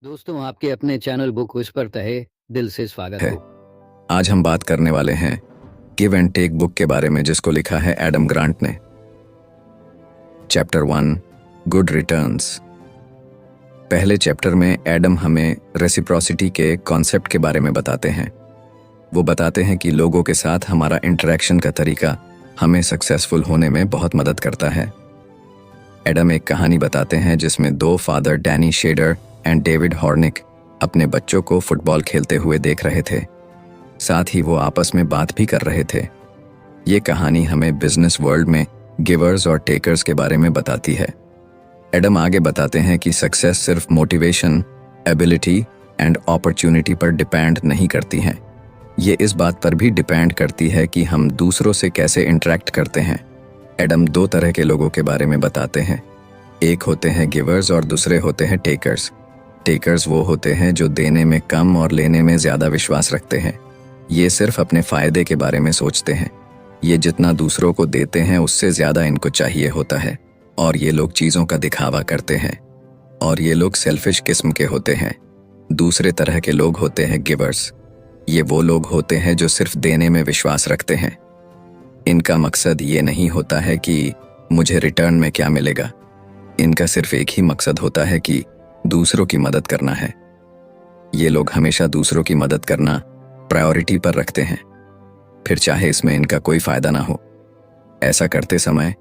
दोस्तों आपके अपने चैनल बुक विस्पर तहे दिल से स्वागत है। हो। आज हम बात करने वाले हैं गिव एंड टेक बुक के बारे में, जिसको लिखा है एडम ग्रांट ने। Chapter 1 good returns. पहले चैप्टर में एडम हमें रेसिप्रोसिटी के कॉन्सेप्ट के बारे में बताते हैं। वो बताते हैं कि लोगों के साथ हमारा इंटरेक्शन का तरीका हमें सक्सेसफुल होने में बहुत मदद करता है। एडम एक कहानी बताते हैं जिसमें दो father Danny Shader and David Hornik अपने बच्चों को फुटबॉल खेलते हुए देख रहे थे। साथ ही वो आपस में बात भी कर रहे थे। ये कहानी हमें बिजनेस वर्ल्ड में गिवर्स और टेकर्स के बारे में बताती है। एडम आगे बताते हैं कि सक्सेस सिर्फ मोटिवेशन, एबिलिटी एंड अपॉर्चुनिटी पर डिपेंड नहीं करती है। ये इस बात पर भी डिपेंड करती है कि हम दूसरों से कैसे इंटरेक्ट करते हैं। एडम दो तरह के लोगों के बारे में बताते हैं। एक होते हैं गिवर्स और दूसरे होते हैं टेकर्स। टेकर्स वो होते हैं जो देने में कम और लेने में ज़्यादा विश्वास रखते हैं। ये सिर्फ अपने फ़ायदे के बारे में सोचते हैं। ये जितना दूसरों को देते हैं उससे ज़्यादा इनको चाहिए होता है, और ये लोग चीज़ों का दिखावा करते हैं, और ये लोग सेल्फिश किस्म के होते हैं। दूसरे तरह के लोग होते हैं गिवर्स। ये वो लोग होते हैं जो सिर्फ देने में विश्वास रखते हैं। इनका मकसद ये नहीं होता है कि मुझे रिटर्न में क्या मिलेगा। इनका सिर्फ एक ही मकसद होता है कि दूसरों की मदद करना है। ये लोग हमेशा दूसरों की मदद करना प्रायोरिटी पर रखते हैं, फिर चाहे इसमें इनका कोई फायदा ना हो। ऐसा करते समय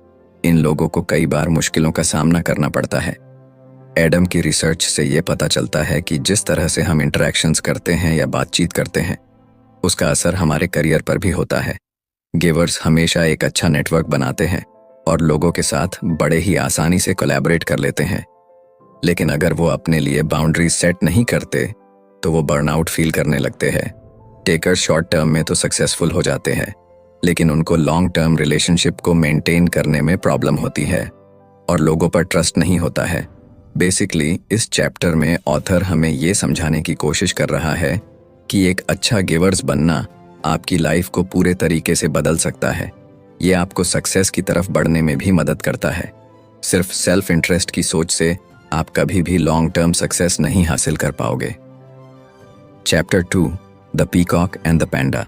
इन लोगों को कई बार मुश्किलों का सामना करना पड़ता है। एडम की रिसर्च से ये पता चलता है कि जिस तरह से हम इंटरेक्शंस करते हैं या बातचीत करते हैं, उसका असर हमारे करियर पर भी होता है। गिवर्स हमेशा एक अच्छा नेटवर्क बनाते हैं और लोगों के साथ बड़े ही आसानी से कोलैबोरेट कर लेते हैं। लेकिन अगर वो अपने लिए बाउंड्रीज सेट नहीं करते तो वो बर्नआउट फील करने लगते हैं। टेकर्स शॉर्ट टर्म में तो सक्सेसफुल हो जाते हैं, लेकिन उनको लॉन्ग टर्म रिलेशनशिप को मेंटेन करने में प्रॉब्लम होती है और लोगों पर ट्रस्ट नहीं होता है। बेसिकली इस चैप्टर में ऑथर हमें ये समझाने की कोशिश कर रहा है कि एक अच्छा गिवर्स बनना आपकी लाइफ को पूरे तरीके से बदल सकता है। ये आपको सक्सेस की तरफ बढ़ने में भी मदद करता है। सिर्फ सेल्फ इंटरेस्ट की सोच से आप कभी भी लॉन्ग टर्म सक्सेस नहीं हासिल कर पाओगे। Chapter 2 the peacock and the panda.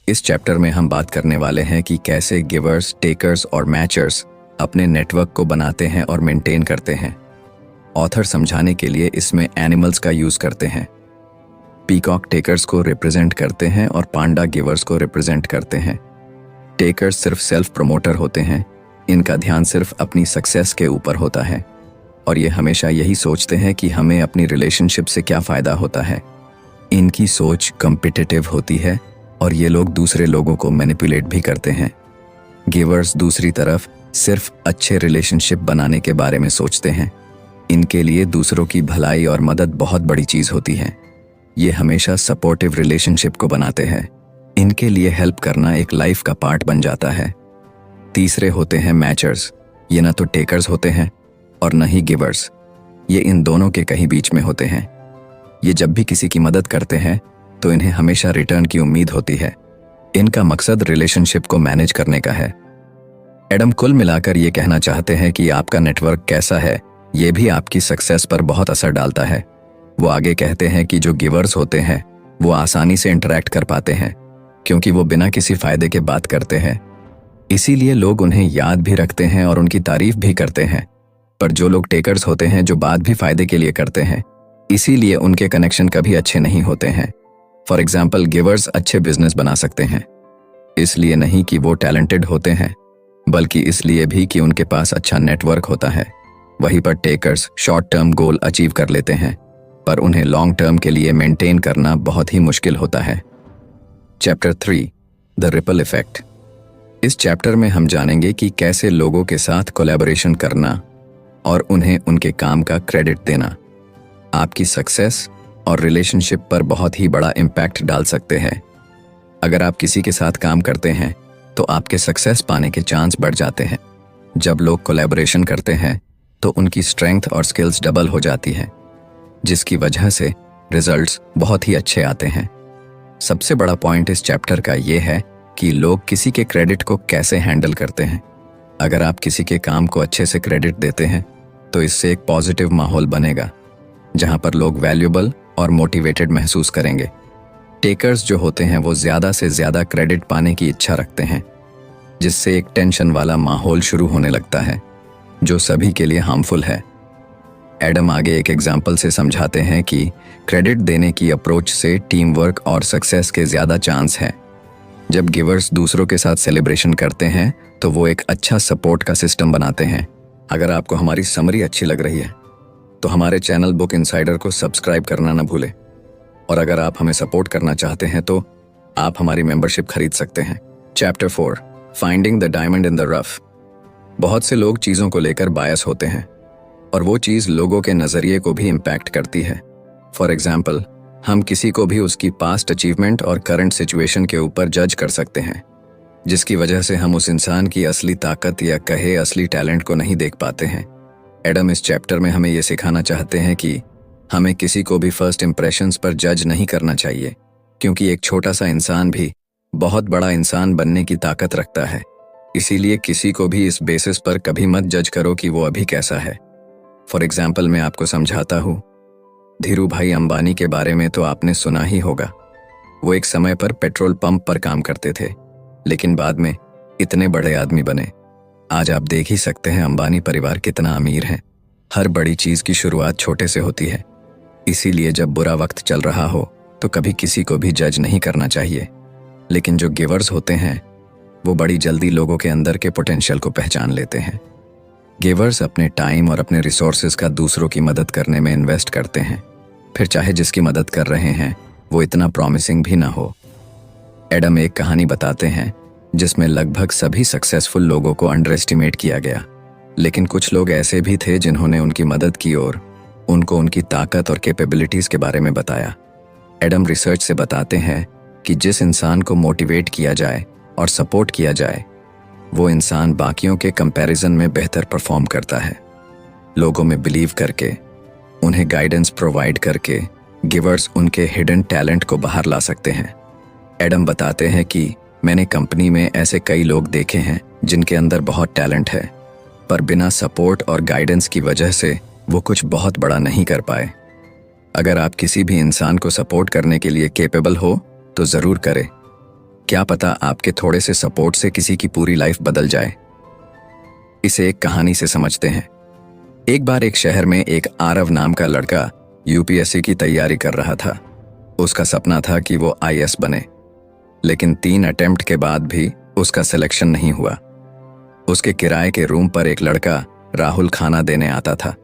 इस चैप्टर में हम बात करने वाले हैं कि कैसे गिवर्स, टेकर्स और मैचर्स अपने नेटवर्क को बनाते हैं और मेंटेन करते हैं। ऑथर समझाने के लिए इसमें एनिमल्स का यूज करते हैं। पीकॉक टेकर्स को रिप्रेजेंट करते हैं और पांडा गिवर्स को रिप्रेजेंट करते हैं। टेकर्स सिर्फ सेल्फ प्रमोटर होते हैं। इनका ध्यान सिर्फ अपनी सक्सेस के ऊपर होता है और ये हमेशा यही सोचते हैं कि हमें अपनी रिलेशनशिप से क्या फ़ायदा होता है। इनकी सोच कॉम्पिटिटिव होती है और ये लोग दूसरे लोगों को मैनिपुलेट भी करते हैं। गिवर्स दूसरी तरफ सिर्फ अच्छे रिलेशनशिप बनाने के बारे में सोचते हैं। इनके लिए दूसरों की भलाई और मदद बहुत बड़ी चीज़ होती है। ये हमेशा सपोर्टिव रिलेशनशिप को बनाते हैं। इनके लिए हेल्प करना एक लाइफ का पार्ट बन जाता है। तीसरे होते हैं मैचर्स। ये ना तो टेकर्स होते हैं और न ही गिवर्स। ये इन दोनों के कहीं बीच में होते हैं। ये जब भी किसी की मदद करते हैं तो इन्हें हमेशा रिटर्न की उम्मीद होती है। इनका मकसद रिलेशनशिप को मैनेज करने का है। एडम कुल मिलाकर ये कहना चाहते हैं कि आपका नेटवर्क कैसा है ये भी आपकी सक्सेस पर बहुत असर डालता है। वो आगे कहते हैं कि जो गिवर्स होते हैं वो आसानी से इंटरेक्ट कर पाते हैं क्योंकि वो बिना किसी फायदे के बात करते हैं। इसीलिए लोग उन्हें याद भी रखते हैं और उनकी तारीफ भी करते हैं। पर जो लोग टेकर्स होते हैं जो बात भी फायदे के लिए करते हैं, इसीलिए उनके कनेक्शन कभी अच्छे नहीं होते हैं। फॉर एग्जाम्पल, गिवर्स अच्छे बिजनेस बना सकते हैं, इसलिए नहीं कि वो टैलेंटेड होते हैं, बल्कि इसलिए भी कि उनके पास अच्छा नेटवर्क होता है। वहीं पर takers short term goal achieve कर लेते हैं, पर उन्हें लॉन्ग टर्म के लिए मेंटेन करना बहुत ही मुश्किल होता है। Chapter 3 the ripple effect. इस चैप्टर में हम जानेंगे कि कैसे लोगों के साथ कोलैबोरेशन करना और उन्हें उनके काम का क्रेडिट देना आपकी सक्सेस और रिलेशनशिप पर बहुत ही बड़ा इम्पैक्ट डाल सकते हैं। अगर आप किसी के साथ काम करते हैं तो आपके सक्सेस पाने के चांस बढ़ जाते हैं। जब लोग कोलैबोरेशन करते हैं तो उनकी स्ट्रेंथ और स्किल्स डबल हो जाती हैं, जिसकी वजह से रिजल्ट्स बहुत ही अच्छे आते हैं। सबसे बड़ा पॉइंट इस चैप्टर का ये है कि लोग किसी के क्रेडिट को कैसे हैंडल करते हैं। अगर आप किसी के काम को अच्छे से क्रेडिट देते हैं तो इससे एक पॉजिटिव माहौल बनेगा। जहां पर लोग वैल्यूएबल और मोटिवेटेड महसूस करेंगे। टेकर्स जो होते हैं वो ज़्यादा से ज़्यादा क्रेडिट पाने की इच्छा रखते हैं, जिससे एक टेंशन वाला माहौल शुरू होने लगता है जो सभी के लिए हार्मफुल है। एडम आगे एक एग्जाम्पल से समझाते हैं कि क्रेडिट देने की अप्रोच से टीम वर्क और सक्सेस के ज़्यादा चांस है। जब गिवर्स दूसरों के साथ सेलिब्रेशन करते हैं तो वो एक अच्छा सपोर्ट का सिस्टम बनाते हैं। अगर आपको हमारी समरी अच्छी लग रही है तो हमारे चैनल बुक इनसाइडर को सब्सक्राइब करना ना भूलें, और अगर आप हमें सपोर्ट करना चाहते हैं तो आप हमारी मेंबरशिप खरीद सकते हैं। Chapter 4, finding the diamond in the rough. बहुत से लोग चीज़ों को लेकर बायस होते हैं और वो चीज़ लोगों के नज़रिए को भी इम्पैक्ट करती है। फॉर एग्जाम्पल, हम किसी को भी उसकी पास्ट अचीवमेंट और करंट सिचुएशन के ऊपर जज कर सकते हैं, जिसकी वजह से हम उस इंसान की असली ताकत या कहे असली टैलेंट को नहीं देख पाते हैं। एडम इस चैप्टर में हमें ये सिखाना चाहते हैं कि हमें किसी को भी फर्स्ट इम्प्रेशंस पर जज नहीं करना चाहिए, क्योंकि एक छोटा सा इंसान भी बहुत बड़ा इंसान बनने की ताकत रखता है। इसीलिए किसी को भी इस बेसिस पर कभी मत जज करो कि वो अभी कैसा है। फॉर एग्जाम्पल, मैं आपको समझाता हूँ। धीरू भाई अंबानी के बारे में तो आपने सुना ही होगा। वो एक समय पर पेट्रोल पंप पर काम करते थे, लेकिन बाद में इतने बड़े आदमी बने। आज आप देख ही सकते हैं अंबानी परिवार कितना अमीर है। हर बड़ी चीज की शुरुआत छोटे से होती है। इसीलिए जब बुरा वक्त चल रहा हो तो कभी किसी को भी जज नहीं करना चाहिए। लेकिन जो गिवर्स होते हैं वो बड़ी जल्दी लोगों के अंदर के पोटेंशियल को पहचान लेते हैं। गिवर्स अपने टाइम और अपने रिसोर्सेज का दूसरों की मदद करने में इन्वेस्ट करते हैं, फिर चाहे जिसकी मदद कर रहे हैं वो इतना प्रॉमिसिंग भी ना हो। एडम एक कहानी बताते हैं जिसमें लगभग सभी सक्सेसफुल लोगों को अंडर एस्टिमेट किया गया, लेकिन कुछ लोग ऐसे भी थे जिन्होंने उनकी मदद की और उनको उनकी ताकत और कैपेबिलिटीज के बारे में बताया। एडम रिसर्च से बताते हैं कि जिस इंसान को मोटिवेट किया जाए और सपोर्ट किया जाए वो इंसान बाकियों के कंपैरिजन में बेहतर परफॉर्म करता है। लोगों में बिलीव करके, उन्हें गाइडेंस प्रोवाइड करके गिवर्स उनके हिडन टैलेंट को बाहर ला सकते हैं। एडम बताते हैं कि मैंने कंपनी में ऐसे कई लोग देखे हैं जिनके अंदर बहुत टैलेंट है, पर बिना सपोर्ट और गाइडेंस की वजह से वो कुछ बहुत बड़ा नहीं कर पाए। अगर आप किसी भी इंसान को सपोर्ट करने के लिए कैपेबल हो तो ज़रूर करें। क्या पता आपके थोड़े से सपोर्ट से किसी की पूरी लाइफ बदल जाए। इसे एक कहानी से समझते हैं। एक बार एक शहर में एक आरव नाम का लड़का यूपीएससी की तैयारी कर रहा था। उसका सपना था कि वो आईएएस बने, लेकिन 3 अटेम्प्ट के बाद भी उसका सिलेक्शन नहीं हुआ। उसके किराए के रूम पर एक लड़का राहुल खाना देने आता था।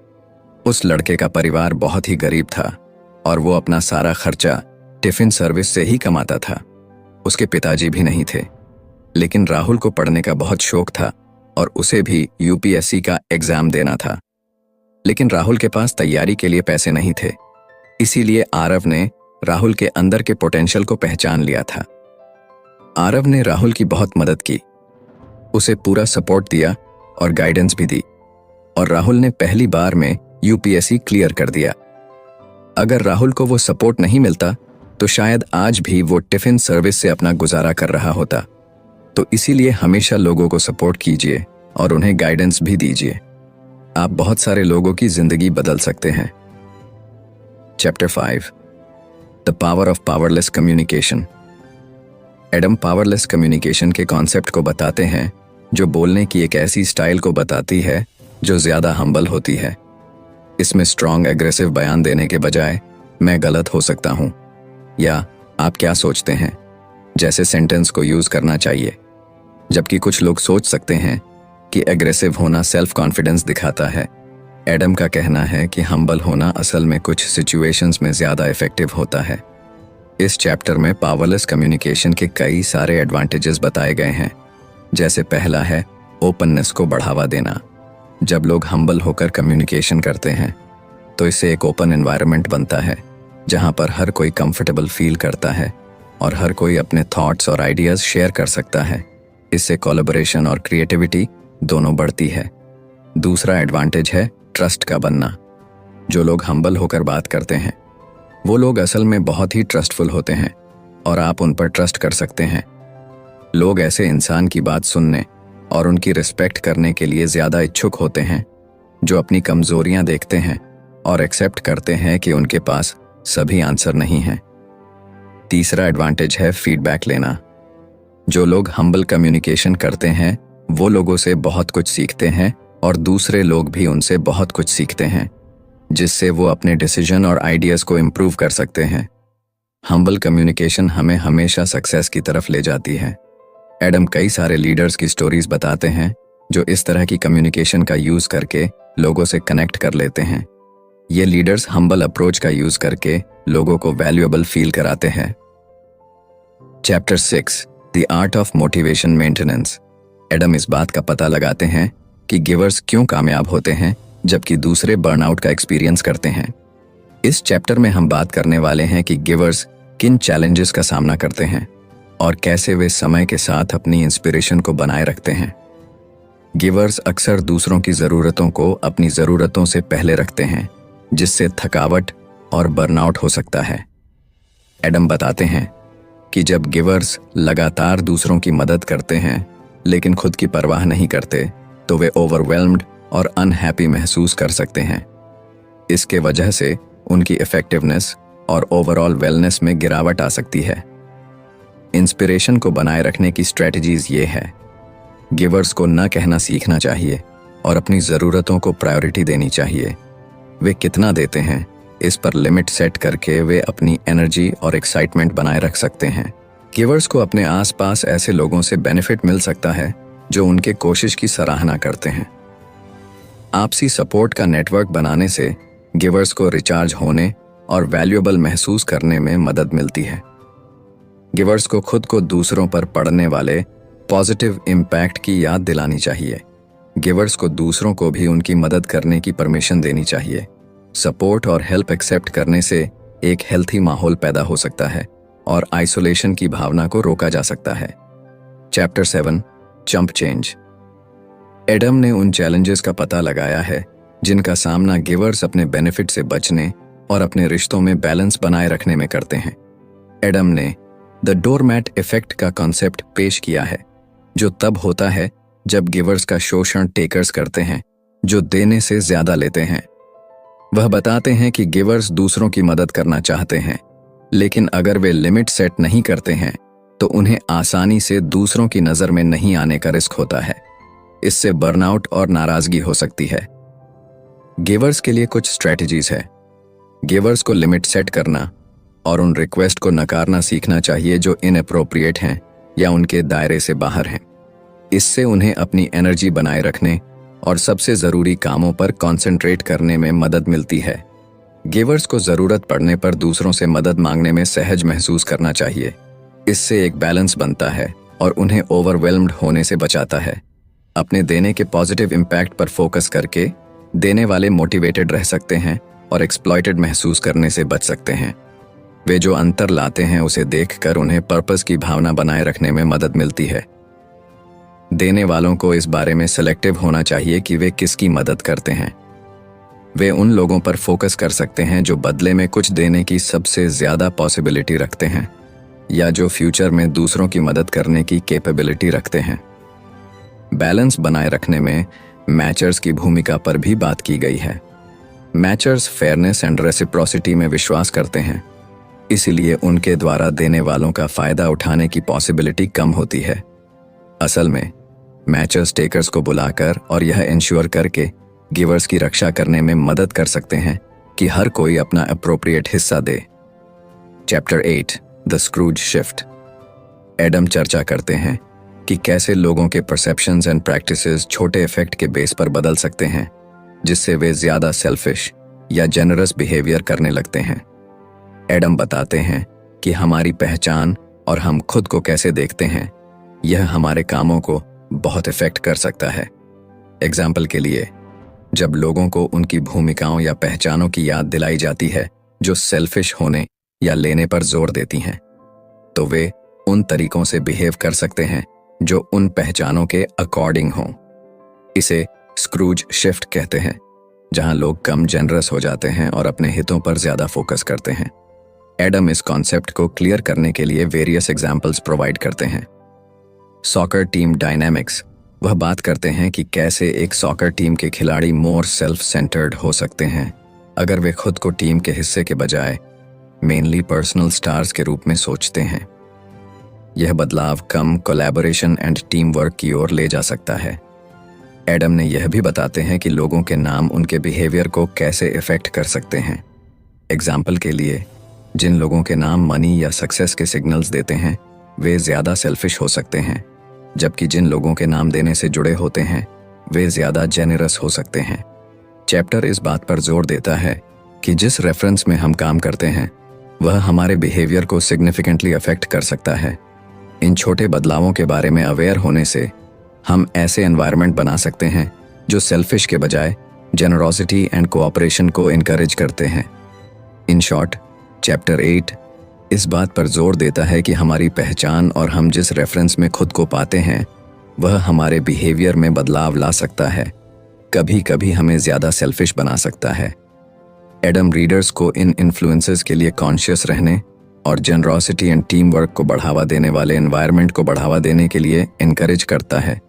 उस लड़के का परिवार बहुत ही गरीब था और वो अपना सारा खर्चा टिफिन सर्विस से ही कमाता था। उसके पिताजी भी नहीं थे, लेकिन राहुल को पढ़ने का बहुत शौक था और उसे भी यूपीएससी का एग्जाम देना था। लेकिन राहुल के पास तैयारी के लिए पैसे नहीं थे। इसीलिए आरव ने राहुल के अंदर के पोटेंशियल को पहचान लिया था। आरव ने राहुल की बहुत मदद की, उसे पूरा सपोर्ट दिया और गाइडेंस भी दी, और राहुल ने पहली बार में यूपीएससी क्लियर कर दिया। अगर राहुल को वो सपोर्ट नहीं मिलता तो शायद आज भी वो टिफिन सर्विस से अपना गुजारा कर रहा होता। तो इसीलिए हमेशा लोगों को सपोर्ट कीजिए और उन्हें गाइडेंस भी दीजिए। आप बहुत सारे लोगों की जिंदगी बदल सकते हैं। Chapter 5, the power of powerless communication. Adam powerless communication के कॉन्सेप्ट को बताते हैं जो बोलने की एक ऐसी स्टाइल को बताती है जो ज्यादा हम्बल होती है। इसमें स्ट्रॉन्ग एग्रेसिव बयान देने के बजाय मैं गलत हो सकता हूं या आप क्या सोचते हैं जैसे सेंटेंस को यूज करना चाहिए। जबकि कुछ लोग सोच सकते हैं कि एग्रेसिव होना सेल्फ कॉन्फिडेंस दिखाता है। एडम का कहना है कि हम्बल होना असल में कुछ सिचुएशंस में ज्यादा इफेक्टिव होता है। इस चैप्टर में पावरलेस कम्युनिकेशन के कई सारे एडवांटेजेस बताए गए हैं। जैसे पहला है ओपननेस को बढ़ावा देना। जब लोग हम्बल होकर कम्युनिकेशन करते हैं तो इससे एक ओपन एनवायरनमेंट बनता है जहां पर हर कोई कंफर्टेबल फील करता है और हर कोई अपने थॉट्स और आइडियाज शेयर कर सकता है। इससे कोलैबोरेशन और क्रिएटिविटी दोनों बढ़ती है। दूसरा एडवांटेज है ट्रस्ट का बनना। जो लोग हम्बल होकर बात करते हैं वो लोग असल में बहुत ही ट्रस्टफुल होते हैं और आप उन पर ट्रस्ट कर सकते हैं। लोग ऐसे इंसान की बात सुनने और उनकी रिस्पेक्ट करने के लिए ज्यादा इच्छुक होते हैं जो अपनी कमजोरियां देखते हैं और एक्सेप्ट करते हैं कि उनके पास सभी आंसर नहीं हैं। तीसरा एडवांटेज है फीडबैक लेना। जो लोग हम्बल कम्युनिकेशन करते हैं वो लोगों से बहुत कुछ सीखते हैं और दूसरे लोग भी उनसे बहुत कुछ सीखते हैं, जिससे वो अपने डिसीजन और आइडियाज़ को इम्प्रूव कर सकते हैं। हम्बल कम्युनिकेशन हमें हमेशा सक्सेस की तरफ ले जाती है। एडम कई सारे लीडर्स की स्टोरीज बताते हैं जो इस तरह की कम्युनिकेशन का यूज़ करके लोगों से कनेक्ट कर लेते हैं। ये लीडर्स हम्बल अप्रोच का यूज़ करके लोगों को वैल्यूएबल फील कराते हैं। Chapter 6 the art of motivation maintenance. Adam इस बात का पता लगाते हैं कि गिवर्स क्यों कामयाब होते हैं जबकि दूसरे बर्नआउट का एक्सपीरियंस करते हैं। इस चैप्टर में हम बात करने वाले हैं कि गिवर्स किन चैलेंजेस का सामना करते हैं और कैसे वे समय के साथ अपनी इंस्पिरेशन को बनाए रखते हैं। गिवर्स अक्सर दूसरों की ज़रूरतों को अपनी ज़रूरतों से पहले रखते हैं, जिससे थकावट और बर्नआउट हो सकता है। एडम बताते हैं कि जब गिवर्स लगातार दूसरों की मदद करते हैं लेकिन खुद की परवाह नहीं करते तो वे ओवरवेल्म्ड और अनहैप्पी महसूस कर सकते हैं। इसके वजह से उनकी इफेक्टिवनेस और ओवरऑल वेलनेस में गिरावट आ सकती है। इंस्पिरेशन को बनाए रखने की स्ट्रेटजीज ये है। गिवर्स को न कहना सीखना चाहिए और अपनी ज़रूरतों को प्रायोरिटी देनी चाहिए। वे कितना देते हैं इस पर लिमिट सेट करके वे अपनी एनर्जी और एक्साइटमेंट बनाए रख सकते हैं। गिवर्स को अपने आसपास ऐसे लोगों से बेनिफिट मिल सकता है जो उनके कोशिश की सराहना करते हैं। आपसी सपोर्ट का नेटवर्क बनाने से गिवर्स को रिचार्ज होने और वैल्यूएबल महसूस करने में मदद मिलती है। गिवर्स को खुद को दूसरों पर पड़ने वाले पॉजिटिव इम्पैक्ट की याद दिलानी चाहिए। गिवर्स को दूसरों को भी उनकी मदद करने की परमिशन देनी चाहिए। सपोर्ट और हेल्प एक्सेप्ट करने से एक हेल्थी माहौल पैदा हो सकता है और आइसोलेशन की भावना को रोका जा सकता है। चैप्टर 7 चंप चेंज। एडम ने उन चैलेंजेस का पता लगाया है जिनका सामना गिवर्स अपने बेनिफिट से बचने और अपने रिश्तों में बैलेंस बनाए रखने में करते हैं। एडम ने द डोरमैट इफेक्ट का कॉन्सेप्ट पेश किया है, जो तब होता है जब गिवर्स का शोषण टेकर्स करते हैं जो देने से ज्यादा लेते हैं। वह बताते हैं कि गिवर्स दूसरों की मदद करना चाहते हैं, लेकिन अगर वे लिमिट सेट नहीं करते हैं तो उन्हें आसानी से दूसरों की नज़र में नहीं आने का रिस्क होता है। इससे बर्नआउट और नाराजगी हो सकती है। गिवर्स के लिए कुछ स्ट्रेटजीज है। गिवर्स को लिमिट सेट करना और उन रिक्वेस्ट को नकारना सीखना चाहिए जो इनअप्रोप्रिएट हैं या उनके दायरे से बाहर हैं। इससे उन्हें अपनी एनर्जी बनाए रखने और सबसे ज़रूरी कामों पर कॉन्सेंट्रेट करने में मदद मिलती है। गिवर्स को ज़रूरत पड़ने पर दूसरों से मदद मांगने में सहज महसूस करना चाहिए। इससे एक बैलेंस बनता है और उन्हें ओवरवेल्म्ड होने से बचाता है। अपने देने के पॉजिटिव इम्पैक्ट पर फोकस करके देने वाले मोटिवेटेड रह सकते हैं और एक्सप्लॉइटेड महसूस करने से बच सकते हैं। वे जो अंतर लाते हैं उसे देखकर उन्हें पर्पस की भावना बनाए रखने में मदद मिलती है। देने वालों को इस बारे में सेलेक्टिव होना चाहिए कि वे किसकी मदद करते हैं। वे उन लोगों पर फोकस कर सकते हैं जो बदले में कुछ देने की सबसे ज़्यादा पॉसिबिलिटी रखते हैं या जो फ्यूचर में दूसरों की मदद करने की कैपेबिलिटी रखते हैं। बैलेंस बनाए रखने में मैचर्स की भूमिका पर भी बात की गई है। मैचर्स फेयरनेस एंड रेसिप्रोसिटी में विश्वास करते हैं, इसीलिए उनके द्वारा देने वालों का फ़ायदा उठाने की पॉसिबिलिटी कम होती है। असल में मैचर्स टेकर्स को बुलाकर और यह इंश्योर करके गिवर्स की रक्षा करने में मदद कर सकते हैं कि हर कोई अपना अप्रोप्रिएट हिस्सा दे। Chapter 8 the Scrooge shift. Adam चर्चा करते हैं कि कैसे लोगों के परसेप्शंस एंड प्रैक्टिसेस छोटे इफेक्ट के बेस पर बदल सकते हैं, जिससे वे ज़्यादा सेल्फिश या जेनरस बिहेवियर करने लगते हैं। एडम बताते हैं कि हमारी पहचान और हम खुद को कैसे देखते हैं, यह हमारे कामों को बहुत इफेक्ट कर सकता है। एग्जाम्पल के लिए, जब लोगों को उनकी भूमिकाओं या पहचानों की याद दिलाई जाती है जो सेल्फिश होने या लेने पर जोर देती हैं, तो वे उन तरीकों से बिहेव कर सकते हैं जो उन पहचानों के अकॉर्डिंग हों। इसे स्क्रूज शिफ्ट कहते हैं, जहां लोग कम जेनरस हो जाते हैं और अपने हितों पर ज्यादा फोकस करते हैं। एडम इस कॉन्सेप्ट को क्लियर करने के लिए वेरियस एग्जाम्पल्स प्रोवाइड करते हैं। Soccer team dynamics. वह बात करते हैं कि कैसे एक सॉकर टीम के खिलाड़ी मोर सेल्फ सेंटर्ड हो सकते हैं अगर वे खुद को टीम के हिस्से के बजाय मेनली पर्सनल स्टार्स के रूप में सोचते हैं। यह बदलाव कम कोलैबोरेशन एंड टीम वर्क की ओर ले जा सकता है। एडम ने यह भी बताते हैं कि लोगों के नाम उनके बिहेवियर को कैसे इफेक्ट कर सकते हैं। एग्जाम्पल के लिए, जिन लोगों के नाम मनी या सक्सेस के सिग्नल्स देते हैं वे ज़्यादा सेल्फिश हो सकते हैं, जबकि जिन लोगों के नाम देने से जुड़े होते हैं वे ज़्यादा जेनरस हो सकते हैं। चैप्टर इस बात पर जोर देता है कि जिस रेफरेंस में हम काम करते हैं वह हमारे बिहेवियर को सिग्निफिकेंटली अफेक्ट कर सकता है। इन छोटे बदलावों के बारे में अवेयर होने से हम ऐसे एनवायरनमेंट बना सकते हैं जो सेल्फिश के बजाय जेनरोसिटी एंड कोऑपरेशन को इनकरेज करते हैं। इन शॉर्ट, चैप्टर 8 इस बात पर जोर देता है कि हमारी पहचान और हम जिस रेफरेंस में खुद को पाते हैं वह हमारे बिहेवियर में बदलाव ला सकता है, कभी कभी हमें ज़्यादा सेल्फिश बना सकता है। एडम रीडर्स को इन इन्फ्लुएंसेस के लिए कॉन्शियस रहने और जेनरोसिटी एंड टीम वर्क को बढ़ावा देने वाले एनवायरनमेंट को बढ़ावा देने के लिए इनकरेज करता है,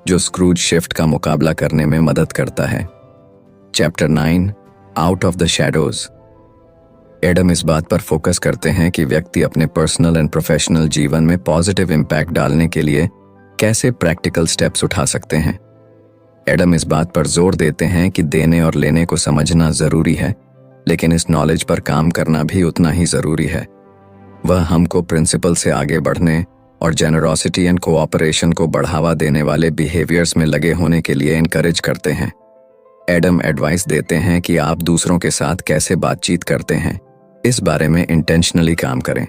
जो स्क्रूज शिफ्ट का मुकाबला करने में मदद करता है। Chapter 9 out of the shadows. Adam इस बात पर फोकस करते हैं कि व्यक्ति अपने पर्सनल एंड प्रोफेशनल जीवन में पॉजिटिव इम्पैक्ट डालने के लिए कैसे प्रैक्टिकल स्टेप्स उठा सकते हैं। एडम इस बात पर जोर देते हैं कि देने और लेने को समझना ज़रूरी है, लेकिन इस नॉलेज पर काम करना भी उतना ही ज़रूरी है। वह हमको प्रिंसिपल से आगे बढ़ने और जेनरोसिटी एंड कोऑपरेशन को बढ़ावा देने वाले बिहेवियर्स में लगे होने के लिए इनकरेज करते हैं। एडम एडवाइस देते हैं कि आप दूसरों के साथ कैसे बातचीत करते हैं, इस बारे में इंटेंशनली काम करें।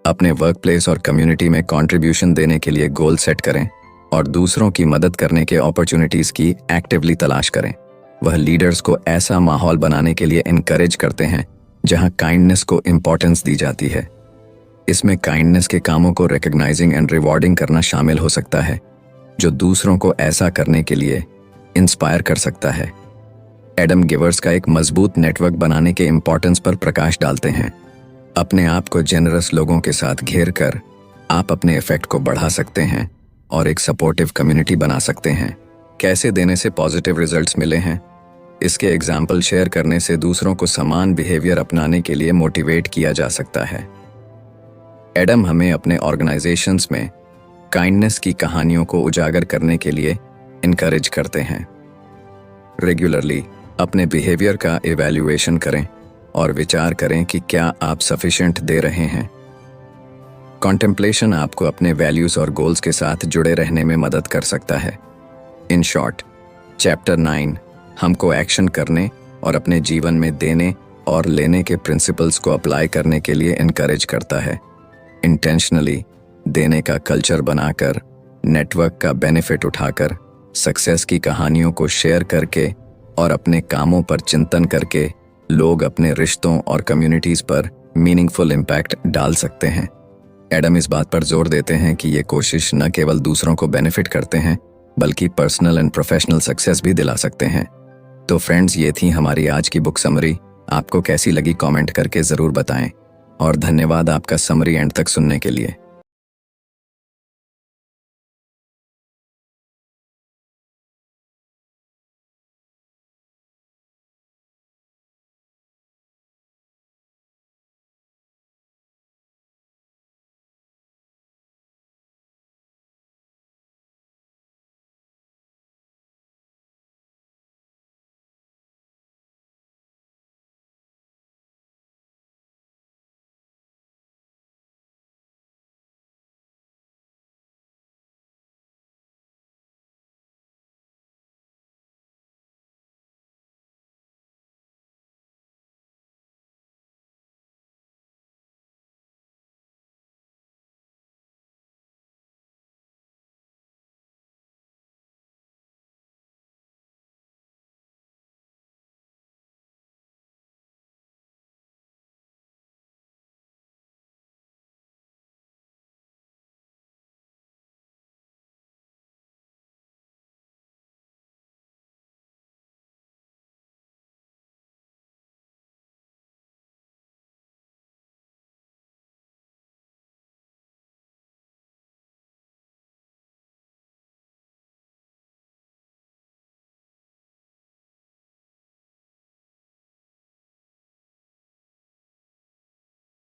अपने वर्क प्लेस और कम्युनिटी में कंट्रीब्यूशन देने के लिए गोल सेट करें और दूसरों की मदद करने के अपॉर्चुनिटीज़ की एक्टिवली तलाश करें। वह लीडर्स को ऐसा माहौल बनाने के लिए इनकरेज करते हैं जहां काइंडनेस को इम्पोर्टेंस दी जाती है। इसमें काइंडनेस के कामों को रिकॉग्नाइजिंग एंड रिवॉर्डिंग करना शामिल हो सकता है, जो दूसरों को ऐसा करने के लिए इंस्पायर कर सकता है। एडम गिवर्स का एक मजबूत नेटवर्क बनाने के इम्पोर्टेंस पर प्रकाश डालते हैं। अपने आप को जेनरस लोगों के साथ घेर कर आप अपने इफेक्ट को बढ़ा सकते हैं और एक सपोर्टिव कम्युनिटी बना सकते हैं। कैसे देने से पॉजिटिव रिजल्ट्स मिले हैं, इसके एग्जाम्पल शेयर करने से दूसरों को समान बिहेवियर अपनाने के लिए मोटिवेट किया जा सकता है। एडम हमें अपने ऑर्गेनाइजेशंस में काइंडनेस की कहानियों को उजागर करने के लिए इनकरेज करते हैं। रेगुलरली अपने बिहेवियर का इवैल्यूएशन करें और विचार करें कि क्या आप सफिशिएंट दे रहे हैं। कॉन्टेम्पलेशन आपको अपने वैल्यूज और गोल्स के साथ जुड़े रहने में मदद कर सकता है। इन शॉर्ट, चैप्टर 9 हमको एक्शन करने और अपने जीवन में देने और लेने के प्रिंसिपल्स को अप्लाई करने के लिए इनकरेज करता है। इंटेंशनली देने का कल्चर बनाकर, नेटवर्क का बेनिफिट उठाकर, सक्सेस की कहानियों को शेयर करके और अपने कामों पर चिंतन करके लोग अपने रिश्तों और कम्युनिटीज़ पर मीनिंगफुल इम्पैक्ट डाल सकते हैं। एडम इस बात पर जोर देते हैं कि ये कोशिश न केवल दूसरों को बेनिफिट करते हैं बल्कि पर्सनल एंड प्रोफेशनल सक्सेस भी दिला सकते हैं। तो फ्रेंड्स, ये थी हमारी आज की बुक समरी। आपको कैसी लगी कमेंट करके ज़रूर बताएं और धन्यवाद आपका समरी एंड तक सुनने के लिए।